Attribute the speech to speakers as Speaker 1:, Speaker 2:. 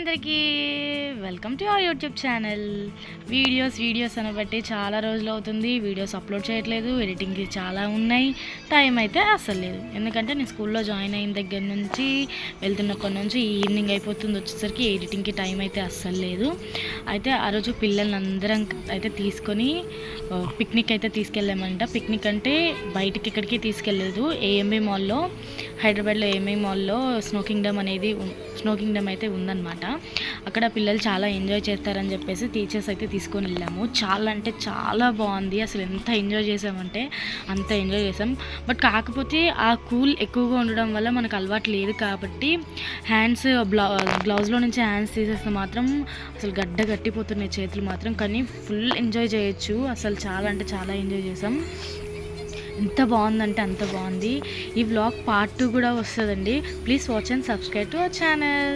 Speaker 1: అందరికీ welcome to our YouTube channel. Videos అనబట్టి చాలా రోజులు అవుతుంది. వీడియోస్ అప్లోడ్ చేయట్లేదు. ఎడిటింగ్కి చాలా ఉన్నాయి. టైం అయితే అస్సలు లేదు. ఎందుకంటే నేను స్కూల్లో జాయిన్ అయిన దగ్గర నుంచి వెళ్తున్నప్పటి నుంచి ఈవినింగ్ అయిపోతుంది. వచ్చేసరికి ఎడిటింగ్కి టైం అయితే అస్సలు లేదు. అయితే ఆ రోజు పిల్లల్ని అందరం అయితే తీసుకొని పిక్నిక్ అయితే తీసుకెళ్ళామంట. పిక్నిక్ అంటే బయటికి ఎక్కడికి తీసుకెళ్ళలేదు. ఏఎంబి మాల్లో, హైదరాబాద్లో ఏఎంబి మాల్లో స్నో కింగ్డమ్ అయితే ఉందన్నమాట. అక్కడ పిల్లలు చాలా ఎంజాయ్ చేస్తారని చెప్పేసి టీచర్స్ అయితే తీసుకొని వెళ్ళాము. చాలా అంటే చాలా బాగుంది. అసలు ఎంత ఎంజాయ్ చేసామంటే అంత ఎంజాయ్ చేసాం. బట్ కాకపోతే ఆ కూల్ ఎక్కువగా ఉండడం వల్ల మనకు అలవాటు లేదు కాబట్టి గ్లౌజ్లో నుంచి హ్యాండ్స్ తీసేస్తే మాత్రం అసలు గడ్డ గట్టిపోతున్నాయి చేతులు మాత్రం. కానీ ఫుల్ ఎంజాయ్ చేయొచ్చు. అసలు చాలా అంటే చాలా ఎంజాయ్ చేసాం. ఎంత బాగుందంటే అంత బాగుంది. ఈ వ్లాగ్ పార్ట్ 2 కూడా వస్తుందండి. Please watch and subscribe to our channel.